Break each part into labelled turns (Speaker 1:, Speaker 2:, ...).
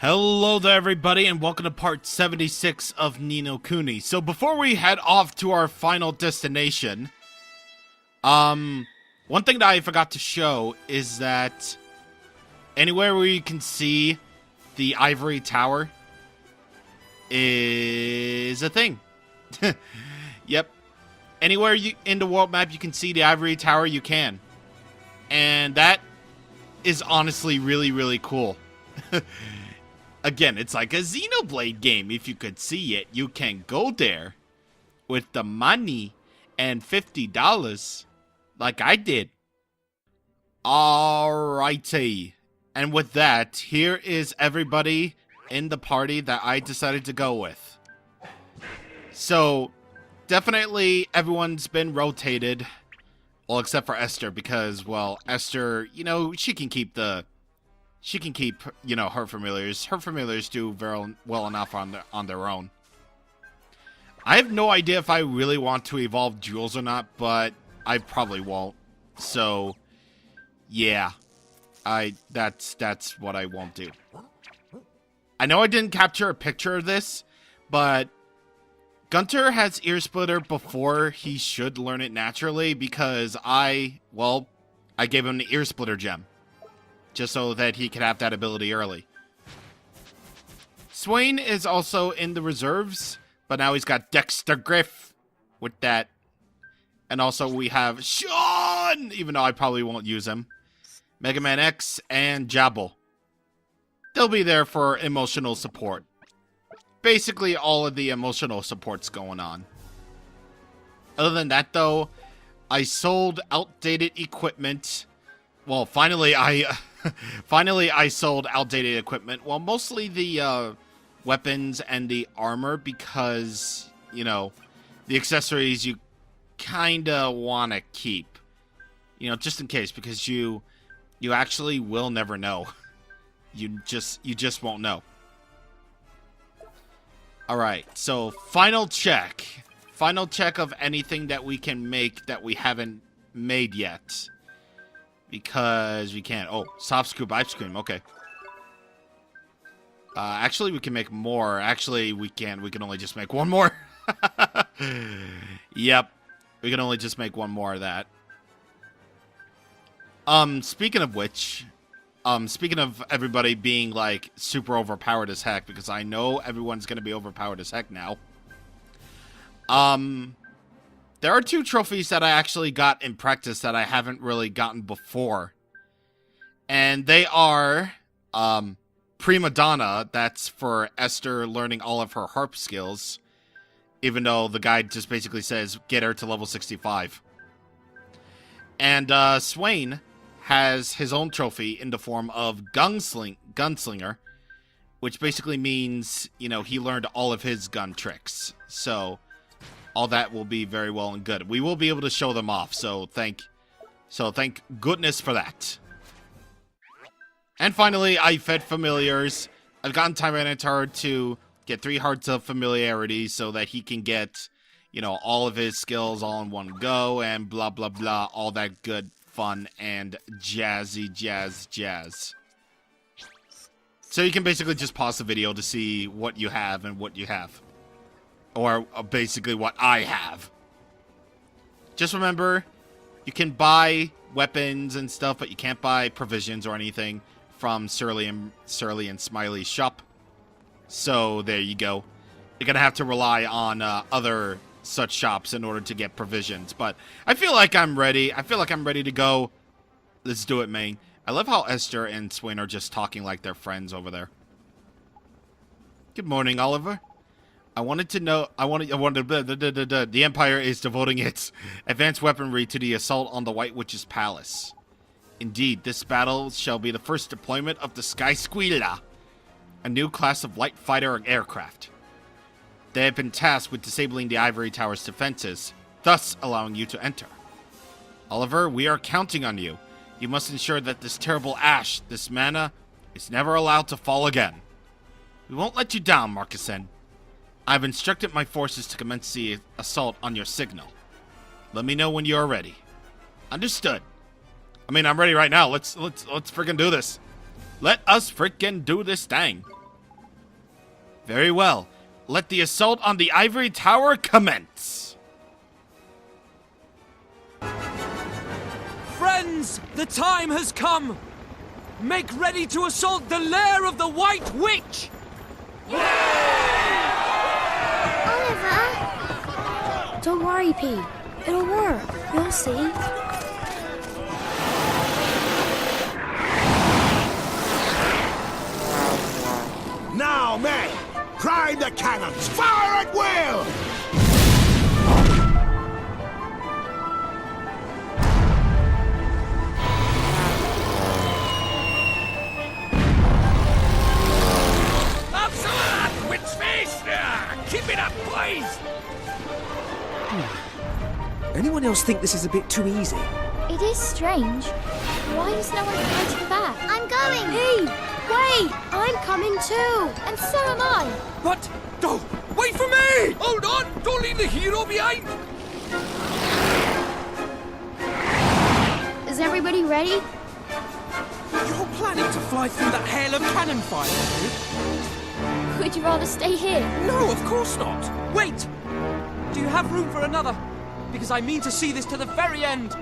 Speaker 1: Hello there everybody and welcome to part 76 of Ni no Kuni. So before we head off to our final destination, one thing that I forgot to show is that anywhere where you can see the Ivory Tower is a thing. Yep. Anywhere in the world map you can see the Ivory Tower, you can. And that is honestly really cool. Again, it's like a Xenoblade game. If you could see it, you can go there with the money and $50 like I did. Alrighty. And with that, here is everybody in the party that I decided to go with. So, definitely everyone's been rotated. Well, except for Esther, because, well, Esther, you know, she can keep, you know, her familiars. Her familiars do very well enough on their own. I have no idea if I really want to evolve Jules or not, but I probably won't. So, yeah. That's what I won't do. I know I didn't capture a picture of this, but Gunter has Ear Splitter before he should learn it naturally because I gave him the Ear Splitter gem. Just so that he could have that ability early. Swain is also in the reserves, but now he's got Dexter Griff with that. And also we have Sean, even though I probably won't use him. Mega Man X and Jabal. They'll be there for emotional support. Basically all of the emotional support's going on. Other than that though, I sold outdated equipment. Well, finally I sold outdated equipment. Well, mostly the weapons and the armor because, you know, the accessories you kinda wanna keep. You know, just in case, because you actually will never know. You just won't know. Alright, so final check. Final check of anything that we can make that we haven't made yet. Because we can't. Oh, soft scoop ice cream. Okay. Actually, we can make more. Actually, we can. We can only just make one more. Yep. We can only just make one more of that. Speaking of which, speaking of everybody being, like, super overpowered as heck, because I know everyone's gonna be overpowered as heck now. There are 2 trophies that I actually got in practice that I haven't really gotten before. And they are, Prima Donna, that's for Esther learning all of her harp skills. Even though the guide just basically says, get her to level 65. And, Swain has his own trophy in the form of Gunslinger. Which basically means, you know, he learned all of his gun tricks. So all that will be very well and good. We will be able to show them off, so thank goodness for that. And finally, I fed familiars. I've gotten Tyranitar to get 3 hearts of familiarity so that he can get, you know, all of his skills all in one go and blah blah blah, all that good fun and jazzy jazz. So you can basically just pause the video to see what you have and what you have. Or basically what I have. Just remember, you can buy weapons and stuff, but you can't buy provisions or anything from Surly and Smiley's shop. So there you go. You're gonna have to rely on other such shops in order to get provisions. But I feel like I'm ready. I feel like I'm ready to go. Let's do it, man. I love how Esther and Swain are just talking like they're friends over there. Good morning, Oliver. The Empire is devoting its advanced weaponry to the assault on the White Witch's palace. Indeed, this battle shall be the first deployment of the Sky Squilla, a new class of light fighter aircraft. They have been tasked with disabling the Ivory Tower's defenses, thus allowing you to enter. Oliver, we are counting on you. You must ensure that this terrible ash, this mana, is never allowed to fall again. We won't let you down, Marcusen. I've instructed my forces to commence the assault on your signal. Let me know when you are ready. Understood. I mean, I'm ready right now. Let's freaking do this. Let us freaking do this thing. Very well. Let the assault on the Ivory Tower commence.
Speaker 2: Friends, the time has come. Make ready to assault the lair of the White Witch.
Speaker 3: Oliver! Don't worry, Pete. It'll work. You'll see.
Speaker 4: Now, men! Prime the cannons! Fire at will!
Speaker 2: Up so that, witch face! Keep it up, boys! Anyone else think this is a bit too easy?
Speaker 3: It is strange. Why is no one fighting back? I'm going! Hey! Wait! I'm coming too! And so am I!
Speaker 2: What? No! Wait for me! Hold on! Don't leave the hero behind!
Speaker 3: Is everybody ready?
Speaker 2: You're planning to fly through that hail of cannon fire, are you?
Speaker 3: Would you rather stay here?
Speaker 2: No, of course not! Wait! Do you have room for another? Because I mean to see this to the very end!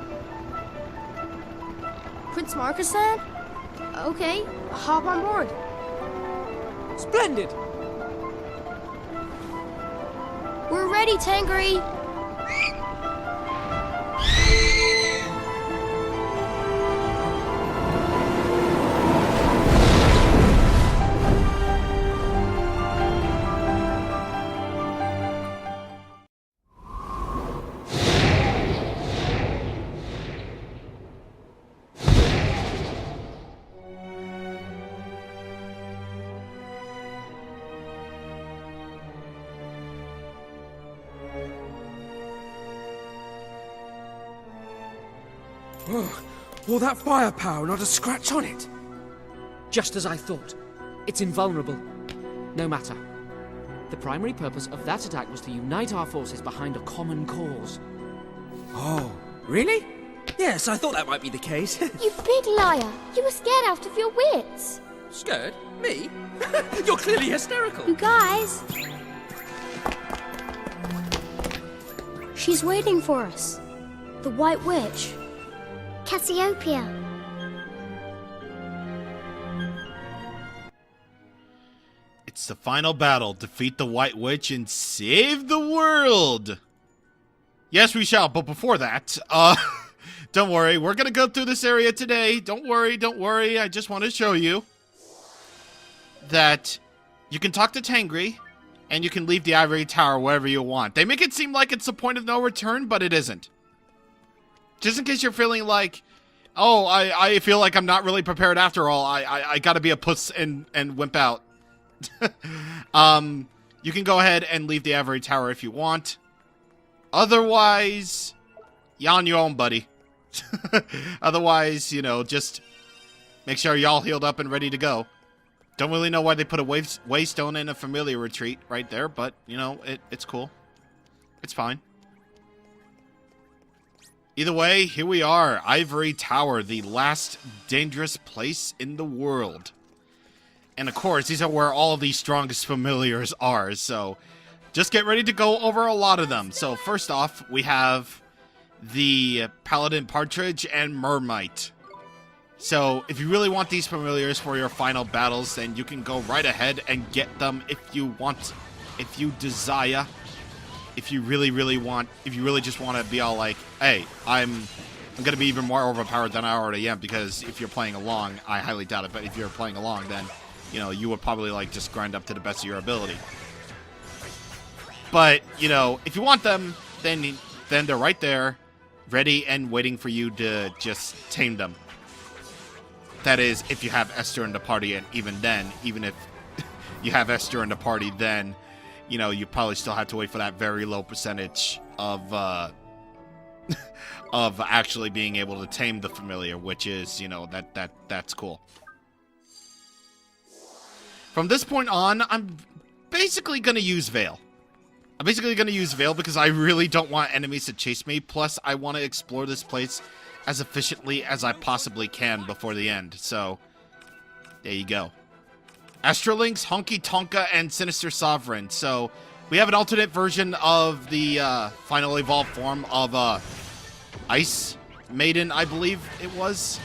Speaker 3: Prince Marcus-san? Okay, hop on board.
Speaker 2: Splendid!
Speaker 3: We're ready, Tangri!
Speaker 2: Oh, all that firepower, not a scratch on it. Just as I thought. It's invulnerable. No matter. The primary purpose of that attack was to unite our forces behind a common cause. Oh, really? Yes, I thought that might be the case.
Speaker 3: You big liar! You were scared out of your wits!
Speaker 2: Scared? Me? You're clearly hysterical.
Speaker 3: You guys! She's waiting for us. The White Witch. Cassiopeia.
Speaker 1: It's the final battle. Defeat the White Witch and save the world. Yes, we shall. But before that, don't worry. We're going to go through this area today. Don't worry. I just want to show you that you can talk to Tangri and you can leave the Ivory Tower wherever you want. They make it seem like it's the point of no return, but it isn't. Just in case you're feeling like, oh, I feel like I'm not really prepared after all. I gotta be a puss and wimp out. You can go ahead and leave the Ivory Tower if you want. Otherwise, you're on your own, buddy. Otherwise, you know, just make sure y'all healed up and ready to go. Don't really know why they put a waystone in a familiar retreat right there, but, you know, it's cool. It's fine. Either way, here we are, Ivory Tower, the last dangerous place in the world. And of course, these are where all the strongest familiars are, so just get ready to go over a lot of them. So first off, we have the Paladin Partridge and Mermite. So if you really want these familiars for your final battles, then you can go right ahead and get them if you want, if you desire. If you really just want to be all like, hey, I'm going to be even more overpowered than I already am, because if you're playing along, I highly doubt it, but if you're playing along, then, you know, you would probably, like, just grind up to the best of your ability. But, you know, if you want them, then they're right there, ready and waiting for you to just tame them. That is, if you have Esther in the party, and even then, even if you have Esther in the party, then, you know, you probably still have to wait for that very low percentage of of actually being able to tame the familiar, which is, you know, that's cool. From this point on, I'm basically going to use Veil. I'm basically going to use Veil because I really don't want enemies to chase me, plus I want to explore this place as efficiently as I possibly can before the end, so there you go. Astrolynx, Honky Tonka, and Sinister Sovereign. So we have an alternate version of the final evolved form of Ice Maiden, I believe it was.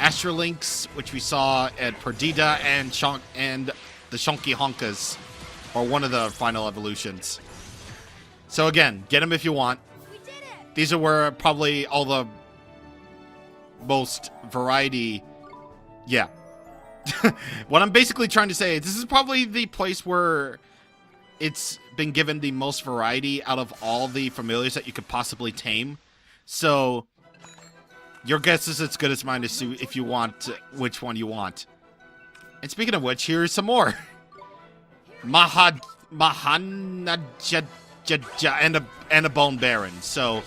Speaker 1: Astrolynx, which we saw at Perdita, and the Shonky Honkas, or one of the final evolutions. So again, get them if you want. These are where probably all the most variety... Yeah. What I'm basically trying to say is this is probably the place where it's been given the most variety out of all the familiars that you could possibly tame. So your guess is as good as mine to see if you want which one you want. And speaking of which, here's some more. Mahanaja and a Bone Baron. So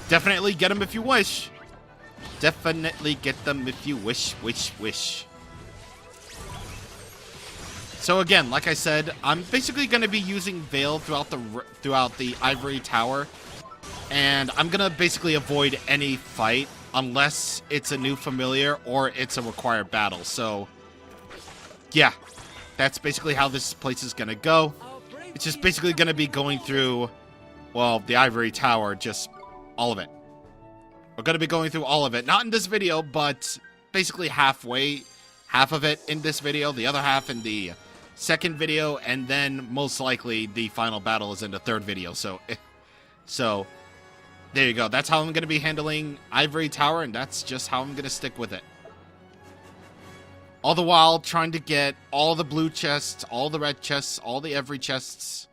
Speaker 1: definitely get them if you wish. Definitely get them if you wish. So again, like I said, I'm basically going to be using Veil throughout the Ivory Tower, and I'm going to basically avoid any fight unless it's a new familiar or it's a required battle. So yeah, that's basically how this place is going to go. It's just basically going to be going through, well, the Ivory Tower, just all of it. We're going to be going through all of it, not in this video, but basically half of it in this video, the other half in the second video, and then most likely the final battle is in the third video. So there you go. That's how I'm going to be handling Ivory Tower, and that's just how I'm going to stick with it. All the while trying to get all the blue chests, all the red chests, all the every chests.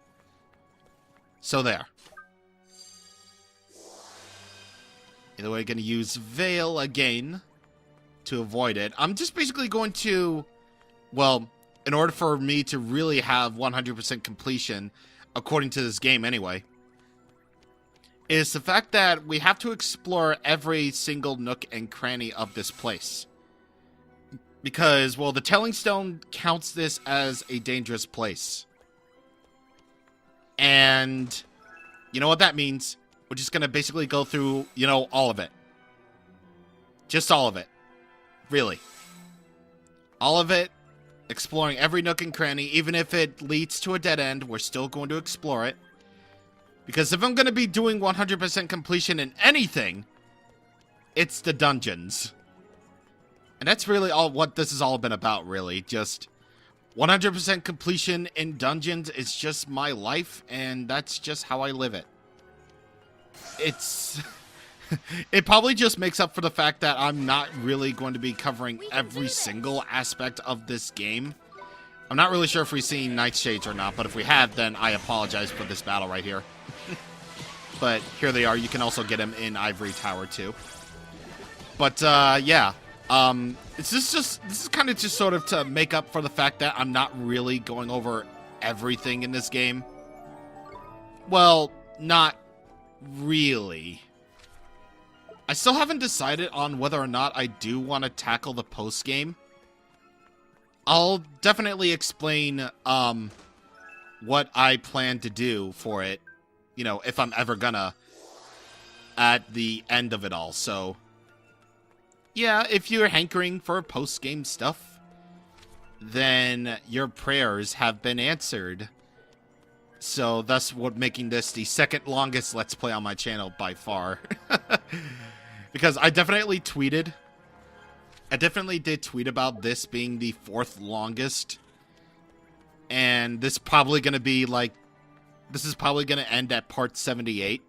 Speaker 1: So there. Either way, going to use Veil again to avoid it. I'm just basically going to, well, in order for me to really have 100% completion, according to this game anyway, is the fact that we have to explore every single nook and cranny of this place. Because, well, the Telling Stone counts this as a dangerous place. And you know what that means? We're just going to basically go through, you know, all of it. Just all of it. Really. All of it. Exploring every nook and cranny. Even if it leads to a dead end, we're still going to explore it. Because if I'm going to be doing 100% completion in anything, it's the dungeons. And that's really all what this has all been about, really. Just 100% completion in dungeons is just my life, and that's just how I live it. It probably just makes up for the fact that I'm not really going to be covering every single aspect of this game. I'm not really sure if we've seen Nightshades or not, but if we have, then I apologize for this battle right here. But here they are. You can also get them in Ivory Tower too. But yeah, this is kind of just sort of to make up for the fact that I'm not really going over everything in this game. Well, not really. I still haven't decided on whether or not I do want to tackle the post game. I'll definitely explain what I plan to do for it, you know, if I'm ever gonna, at the end of it all. So yeah, if you're hankering for post game stuff, then your prayers have been answered. So that's what making this the second longest Let's Play on my channel by far. Because I definitely did tweet about this being the fourth longest. And this is probably going to end at part 78.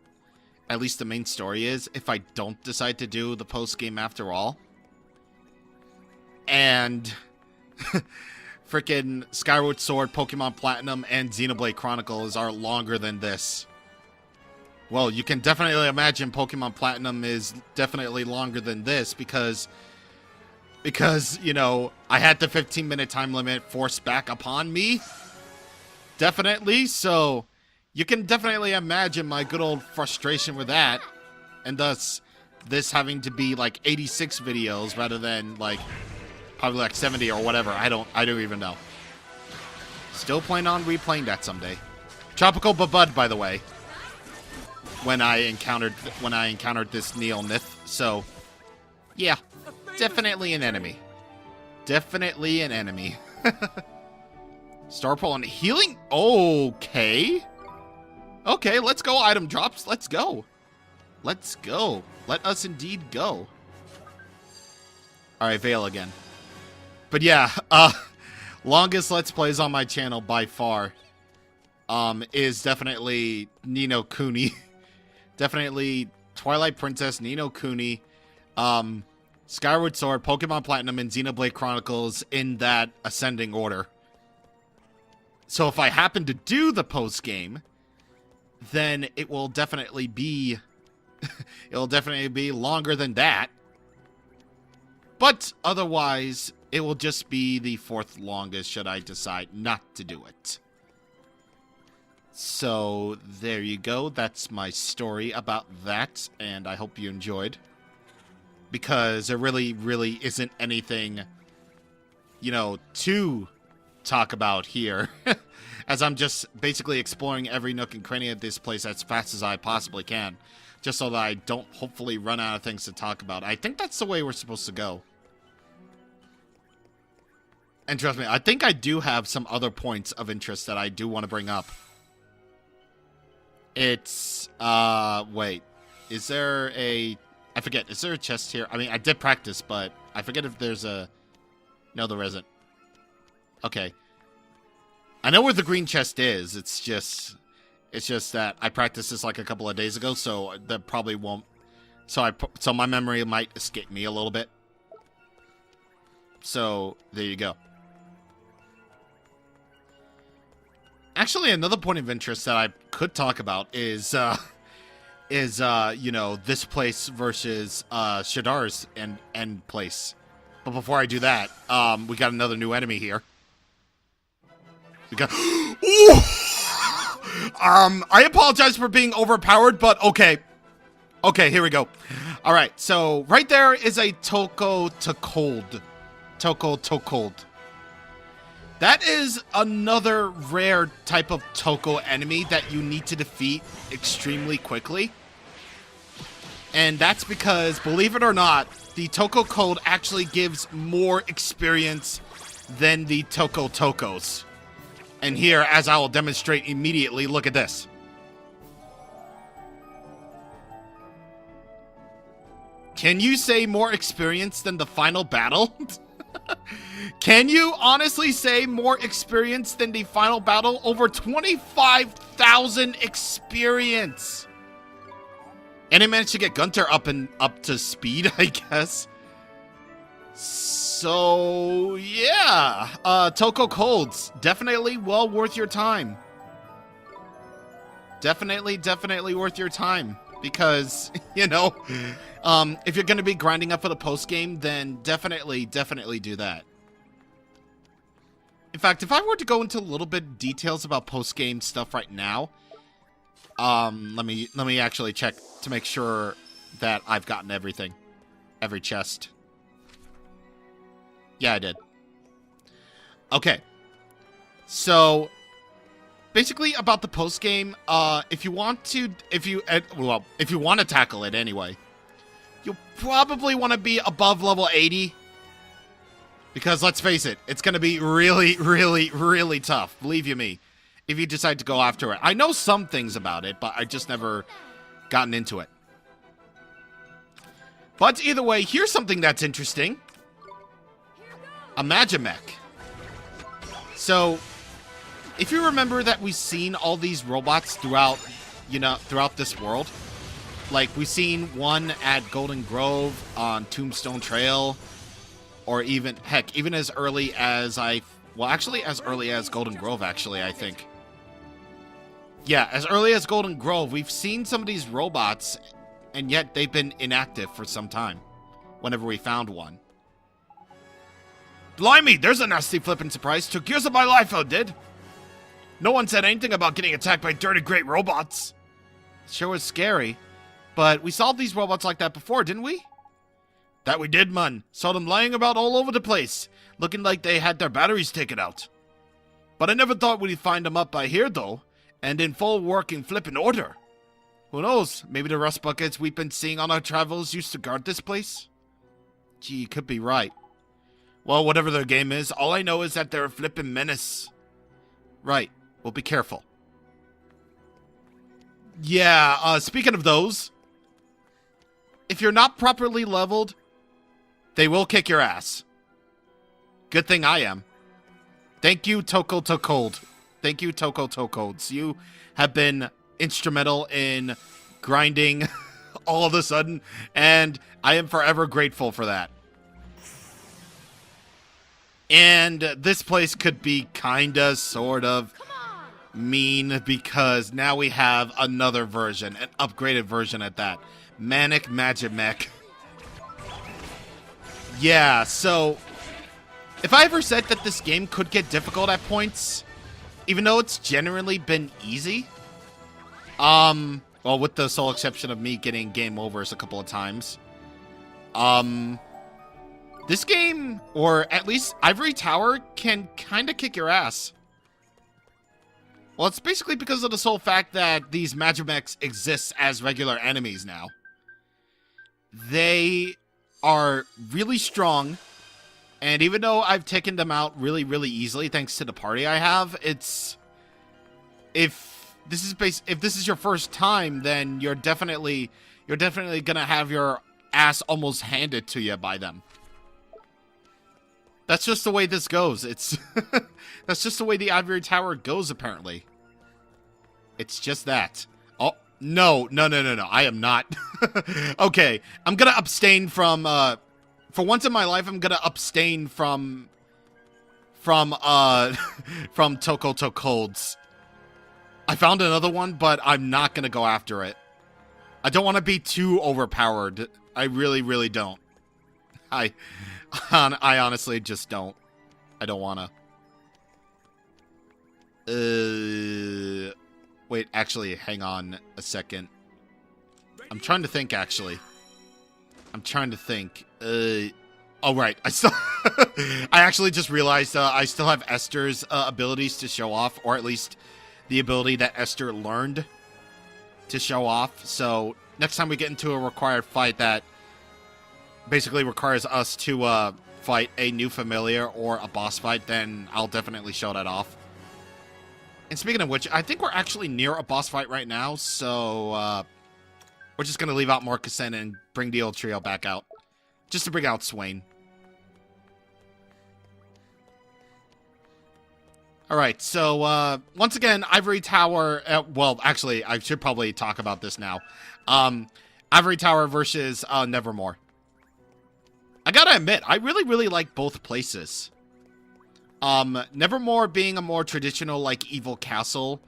Speaker 1: At least the main story is, if I don't decide to do the post game after all. And freaking Skyward Sword, Pokemon Platinum, and Xenoblade Chronicles are longer than this. Well, you can definitely imagine Pokemon Platinum is definitely longer than this because, you know, I had the 15-minute time limit forced back upon me. Definitely, so you can definitely imagine my good old frustration with that. And thus, this having to be like 86 videos rather than like probably like 70 or whatever. I don't even know. Still plan on replaying that someday. Tropical Babud, by the way. When I encountered this Neonith, so yeah, definitely an enemy. Definitely an enemy. Star Pearl and healing? Okay. Okay, let's go, item drops. Let's go. Let's go. Let us indeed go. Alright, Veil again. But yeah, longest Let's Plays on my channel by far is definitely Ni no Kuni. Definitely Twilight Princess, Ni no Kuni, Skyward Sword, Pokemon Platinum, and Xenoblade Chronicles in that ascending order. So if I happen to do the post-game, then it will definitely be longer than that. But otherwise, it will just be the 4th longest should I decide not to do it. So there you go. That's my story about that, and I hope you enjoyed. Because there really, really isn't anything, you know, to talk about here. As I'm just basically exploring every nook and cranny of this place as fast as I possibly can. Just so that I don't hopefully run out of things to talk about. I think that's the way we're supposed to go. And trust me, I think I do have some other points of interest that I do want to bring up. It's, wait. Is there a... I forget, is there a chest here? I mean, I did practice, but I forget if there's a... No, there isn't. Okay. I know where the green chest is. It's just that I practiced this like a couple of days ago, so that probably won't... So my memory might escape me a little bit. So, there you go. Actually, another point of interest that I could talk about is you know, this place versus Shadar's end place. But before I do that, we got another new enemy here. We got... Ooh! I apologize for being overpowered, but okay. Okay, here we go. Alright, so right there is a Toko to Cold. Toko to Cold. That is another rare type of Toko enemy that you need to defeat extremely quickly. And that's because, believe it or not, the Toko Code actually gives more experience than the Toko Tokos. And here, as I will demonstrate immediately, look at this. Can you say more experience than the final battle? Can you honestly say more experience than the final battle? Over 25,000 experience. And it managed to get Gunter up to speed, I guess. So, yeah. Toko Colds. Definitely well worth your time. Definitely worth your time. Because, you know, if you're going to be grinding up for the post-game, then definitely do that. In fact, if I were to go into a little bit details about post-game stuff right now, let me actually check to make sure that I've gotten everything. Every chest. Yeah, I did. Okay. So, basically about the post game, if you want to tackle it anyway, you'll probably want to be above level 80. Because let's face it, it's going to be really tough, believe you me, if you decide to go after it. I know some things about it, but I just never gotten into it. But either way, here's something that's interesting. A Magimech. So, if you remember that we've seen all these robots throughout this world, like we've seen one at Golden Grove, on Tombstone Trail, or even, heck, even as early as as early as Golden Grove, actually, I think. Yeah, as early as Golden Grove, we've seen some of these robots, and yet they've been inactive for some time, whenever we found one. Blimey, there's a nasty flippin' surprise. Took years of my life, oh did. No one said anything about getting attacked by dirty great robots. Sure was scary. But we saw these robots like that before, didn't we? That we did, man. Saw them lying about all over the place, looking like they had their batteries taken out. But I never thought we'd find them up by here, though, and in full working flippin' order. Who knows, maybe the rust buckets we've been seeing on our travels used to guard this place? Gee, you could be right. Well, whatever their game is, all I know is that they're a flippin' menace. Right. Well, be careful. Yeah, speaking of those, if you're not properly leveled, they will kick your ass. Good thing I am. Thank you, Toko Tokold. Thank you, Toko Tokolds. You have been instrumental in grinding all of a sudden, and I am forever grateful for that. And this place could be kinda, sort of mean, because now we have another version, an upgraded version at that. Manic Magic Mech. Yeah, so if I ever said that this game could get difficult at points, even though it's generally been easy, well, with the sole exception of me getting game overs a couple of times, this game, or at least Ivory Tower, can kind of kick your ass. Well, it's basically because of the sole fact that these Magimechs exist as regular enemies now. They are really strong, and even though I've taken them out really, really easily thanks to the party I have, it's... If this is your first time, then you're definitely gonna have your ass almost handed to you by them. That's just the way this goes. It's that's just the way the Ivory Tower goes, apparently. It's just that. Oh, no. I am not. Okay, I'm gonna abstain from, for once in my life, I'm gonna abstain from Toko Tokolds. I found another one, but I'm not gonna go after it. I don't want to be too overpowered. I really, really don't. I honestly just don't. I don't wanna. Wait, actually, hang on a second. I'm trying to think, actually. I'm trying to think. Oh, right. I actually just realized I still have Esther's abilities to show off, or at least the ability that Esther learned to show off. So next time we get into a required fight that basically requires us to fight a new familiar or a boss fight, then I'll definitely show that off. And speaking of which, I think we're actually near a boss fight right now, so we're just going to leave out Marcusen and bring the old trio back out. Just to bring out Swain. Alright, so once again, Ivory Tower, well, actually, I should probably talk about this now. Ivory Tower versus Nevermore. I gotta admit, I really, really like both places. Nevermore being a more traditional, like, evil castle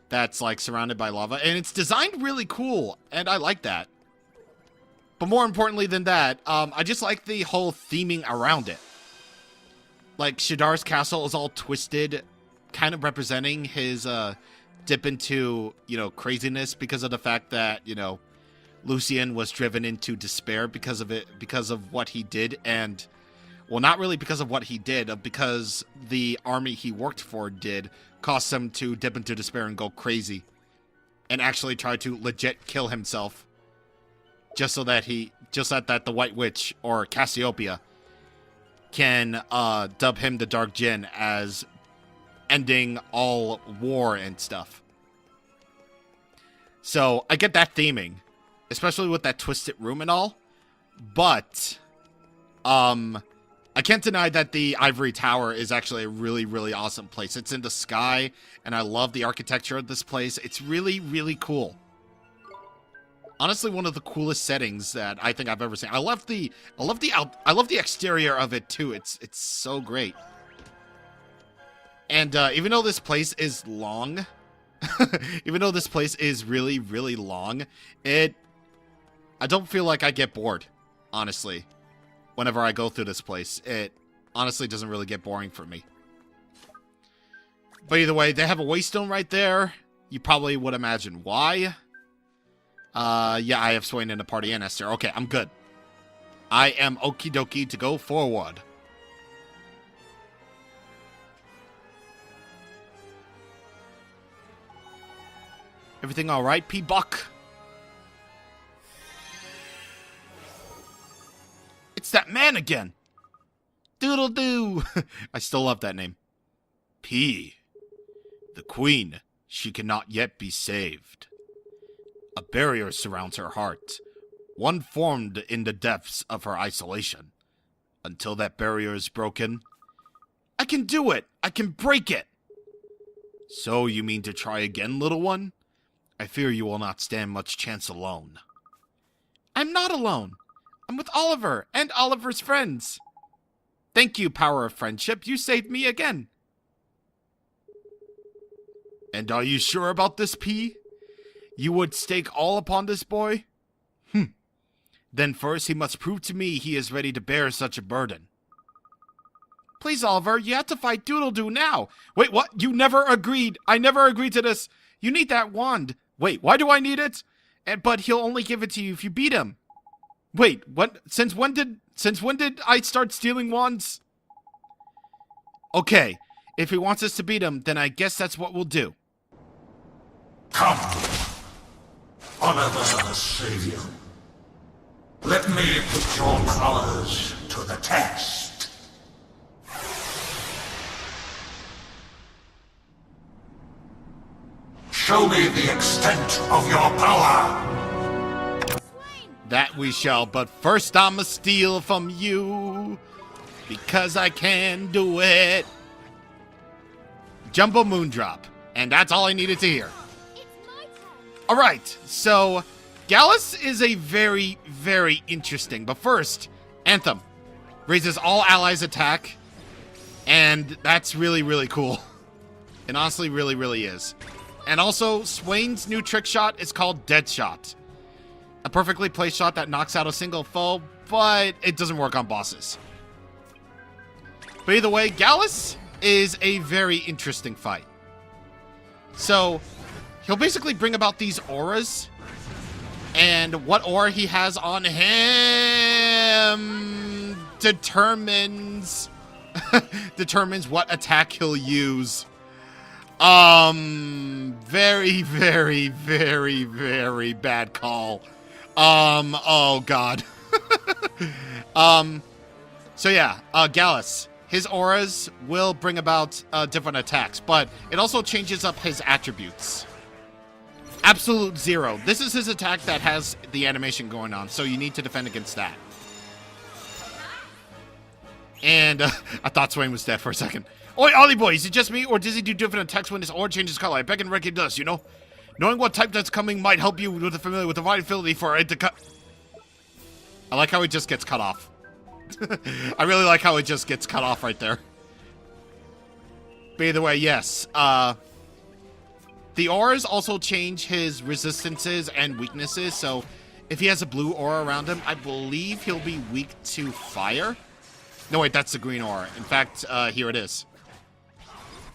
Speaker 1: that's, like, surrounded by lava. And it's designed really cool, and I like that. But more importantly than that, I just like the whole theming around it. Like, Shadar's castle is all twisted, kind of representing his, dip into, you know, craziness because of the fact that, you know, Lucien was driven into despair because of what he did, and... Well, not really because of what he did, because the army he worked for did cause him to dip into despair and go crazy. And actually try to legit kill himself. Just so that the White Witch, or Cassiopeia, can dub him the Dark Djinn as ending all war and stuff. So, I get that theming. Especially with that twisted room and all. But, I can't deny that the Ivory Tower is actually a really, really awesome place. It's in the sky, and I love the architecture of this place. It's really, really cool. Honestly, one of the coolest settings that I think I've ever seen. I love the exterior of it too. It's so great. And even though this place is long, even though this place is really, really long, I don't feel like I get bored, honestly. Whenever I go through this place, it honestly doesn't really get boring for me. But either way, they have a waystone right there. You probably would imagine why. Yeah, I have Swain in the party and Esther. Okay, I'm good. I am okie dokie to go forward. Everything alright, P-Buck? It's that man again! Doodle-doo! I still love that name. P. The Queen. She cannot yet be saved. A barrier surrounds her heart, one formed in the depths of her isolation. Until that barrier is broken, I can do it! I can break it! So you mean to try again, little one? I fear you will not stand much chance alone. I'm not alone. I'm with Oliver and Oliver's friends. Thank you, power of friendship. You saved me again. And are you sure about this, P? You would stake all upon this boy? Then first he must prove to me he is ready to bear such a burden. Please, Oliver, you have to fight Doodle-Doo now. Wait, what? You never agreed. I never agreed to this. You need that wand. Wait, why do I need it? But he'll only give it to you if you beat him. Wait, what? Since when did I start stealing wands? Okay, if he wants us to beat him, then I guess that's what we'll do.
Speaker 4: Come, Oliver Savior. Let me put your powers to the test. Show me the extent of your power.
Speaker 1: That we shall, but first I'ma steal from you, because I can do it. Jumbo Moondrop, and that's all I needed to hear. Alright, so Gallus is a very, very interesting, but first, Anthem raises all allies attack, and that's really, really cool. It honestly really, really is. And also, Swain's new trick shot is called Dead Shot. A perfectly placed shot that knocks out a single foe, but it doesn't work on bosses. But either way, Gallus is a very interesting fight. So, he'll basically bring about these auras, and what aura he has on him determines what attack he'll use. Very, very, very, very bad call. Oh god. So yeah, Gallus. His auras will bring about different attacks, but it also changes up his attributes. Absolute Zero. This is his attack that has the animation going on, so you need to defend against that. And I thought Swain was dead for a second. Oi, Ollie boy, is it just me, or does he do different attacks when his aura changes color? I beg and reckon it does, you know? Knowing what type that's coming might help you with the familiar with the right ability for it to cut. I like how he just gets cut off. I really like how it just gets cut off right there. But either way, yes. The auras also change his resistances and weaknesses, so if he has a blue aura around him, I believe he'll be weak to fire. No, wait, that's the green aura. In fact, here it is.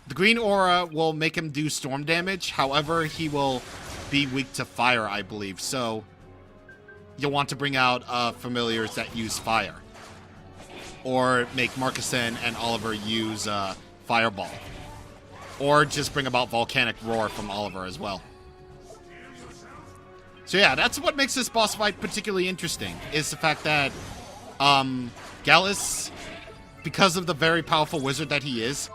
Speaker 1: The green aura will make him do storm damage. However, he will be weak to fire, I believe. So, you'll want to bring out familiars that use fire. Or make Marcuson and Oliver use Fireball. Or just bring about Volcanic Roar from Oliver as well. So yeah, that's what makes this boss fight particularly interesting, is the fact that Gallus, because of the very powerful wizard that he is,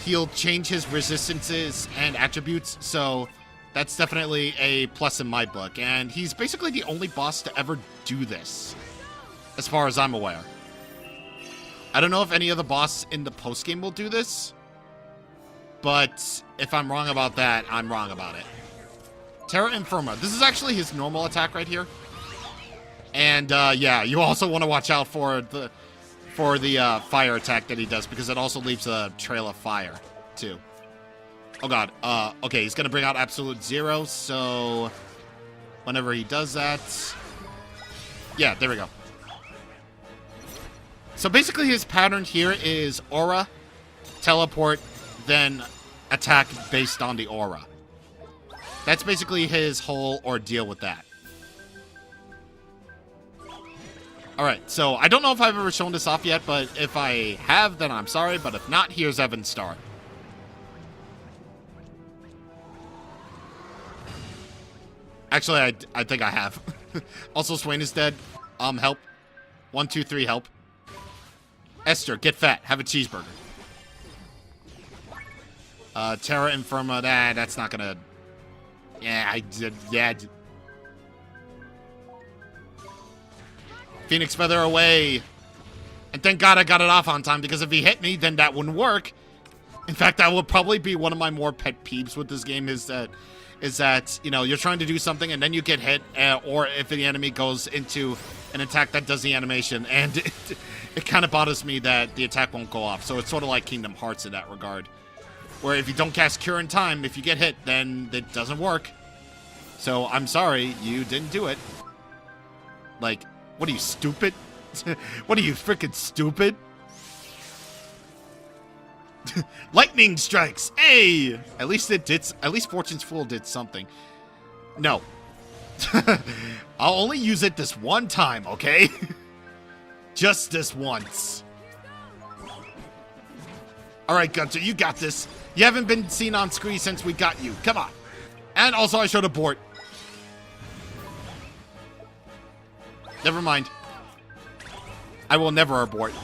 Speaker 1: he'll change his resistances and attributes, so that's definitely a plus in my book. And he's basically the only boss to ever do this, as far as I'm aware. I don't know if any other boss in the postgame will do this, but if I'm wrong about that, I'm wrong about it. Terra Infirma. This is actually his normal attack right here. And yeah, you also want to watch out for the fire attack that he does, because it also leaves a trail of fire too. Oh god. Okay, he's gonna bring out Absolute Zero, so whenever he does that, yeah, there we go. So basically his pattern here is aura, teleport, then attack based on the aura. That's basically his whole ordeal with that. Alright, so I don't know if I've ever shown this off yet, but if I have, then I'm sorry, but if not, here's Evan's star. Actually, I think I have. Also, Swain is dead. Help. 1, 2, 3, help. Esther, get fat. Have a cheeseburger. Terra Infirma, that's not gonna... Yeah, I did... Yeah. Phoenix Feather away. And thank God I got it off on time, because if he hit me, then that wouldn't work. In fact, that would probably be one of my more pet peeves with this game, is that, you know, you're trying to do something and then you get hit, or if the enemy goes into an attack that does the animation, and it kind of bothers me that the attack won't go off. So it's sort of like Kingdom Hearts in that regard, where if you don't cast Cure in time, if you get hit, then it doesn't work. So I'm sorry, you didn't do it. Like, what are you, stupid? What are you, freaking stupid? Lightning strikes! Hey! At least it did. At least Fortune's Fool did something. No. I'll only use it this one time, okay? Just this once. Alright, Gunter, you got this. You haven't been seen on screen since we got you. Come on. And also, I showed abort. Never mind. I will never abort.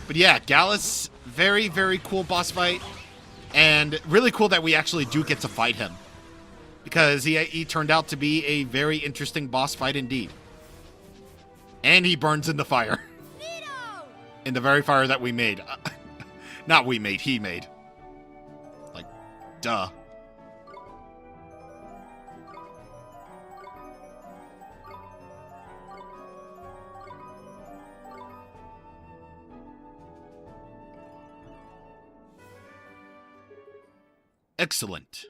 Speaker 1: But yeah, Gallus, very, very cool boss fight. And really cool that we actually do get to fight him. Because he turned out to be a very interesting boss fight indeed. And he burns in the fire. In the very fire that we made. Not we made, he made. Like, duh. Excellent.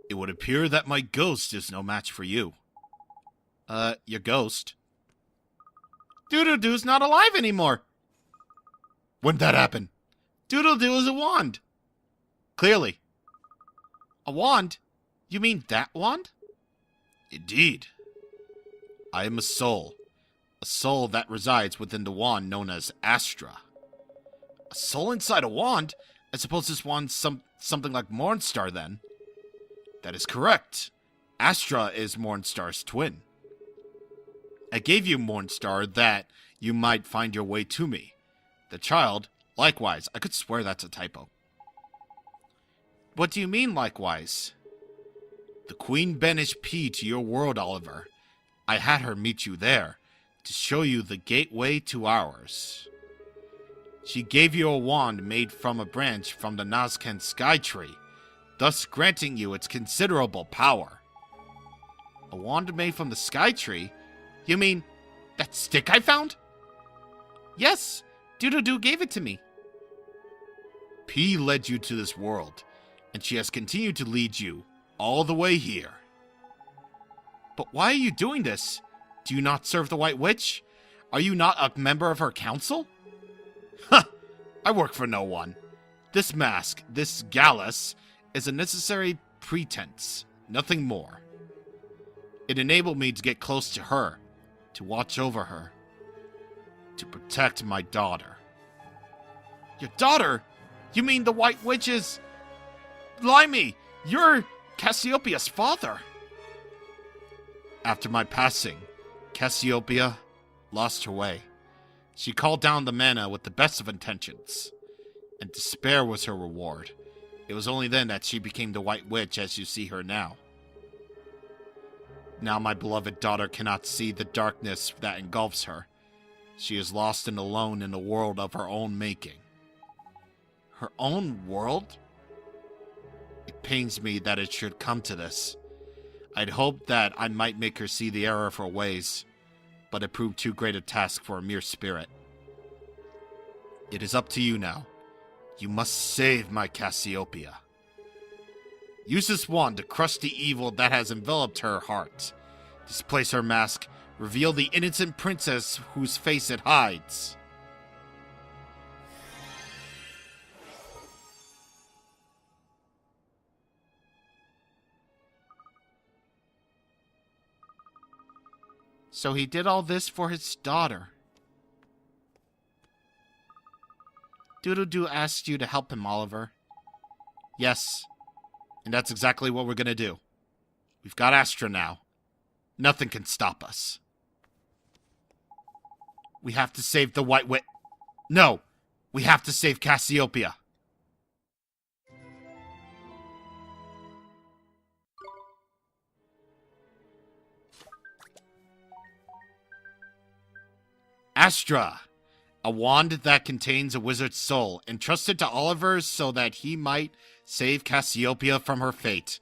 Speaker 1: It would appear that my ghost is no match for you. Your ghost? Doodle-Doo's not alive anymore. When'd that happen? Doodle-Doo is a wand. Clearly. A wand? You mean that wand? Indeed. I am a soul. A soul that resides within the wand known as Astra. A soul inside a wand? I suppose this wand's something like Mornstar, then. That is correct. Astra is Mornstar's twin. I gave you Mornstar that you might find your way to me. The child, likewise. I could swear that's a typo. What do you mean, likewise? The Queen banished P to your world, Oliver. I had her meet you there, to show you the gateway to ours. She gave you a wand made from a branch from the Nazcan Sky Tree, thus granting you its considerable power. A wand made from the Sky Tree? You mean that stick I found? Yes, Doodle-Doo gave it to me. P led you to this world, and she has continued to lead you all the way here. But why are you doing this? Do you not serve the White Witch? Are you not a member of her council? Huh! I work for no one. This mask, this Gallus, is a necessary pretense, nothing more. It enabled me to get close to her, to watch over her, to protect my daughter. Your daughter? You mean the White Witch is... Blimey, you're Cassiopeia's father. After my passing, Cassiopeia lost her way. She called down the mana with the best of intentions, and despair was her reward. It was only then that she became the White Witch as you see her now. Now my beloved daughter cannot see the darkness that engulfs her. She is lost and alone in a world of her own making. Her own world? It pains me that it should come to this. I'd hoped that I might make her see the error of her ways, but it proved too great a task for a mere spirit. It is up to you now. You must save my Cassiopeia. Use this wand to crush the evil that has enveloped her heart. Displace her mask, reveal the innocent princess whose face it hides. So he did all this for his daughter. Doodle-Doo asked you to help him, Oliver. Yes, and that's exactly what we're gonna do. We've got Astra now. Nothing can stop us. We have to save the White Witch. No! We have to save Cassiopeia. Astra, a wand that contains a wizard's soul, entrusted to Oliver so that he might save Cassiopeia from her fate.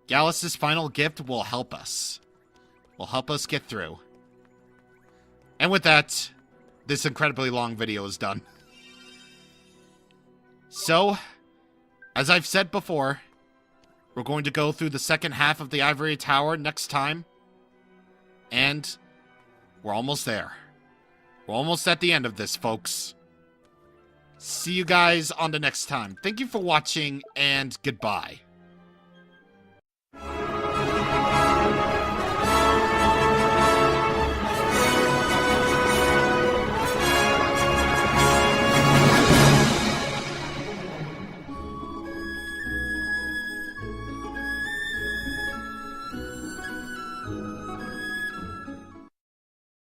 Speaker 1: Gallus' final gift will help us. Will help us get through. And with that, this incredibly long video is done. So, as I've said before, we're going to go through the second half of the Ivory Tower next time. And we're almost there. We're almost at the end of this, folks. See you guys on the next time. Thank you for watching, and goodbye.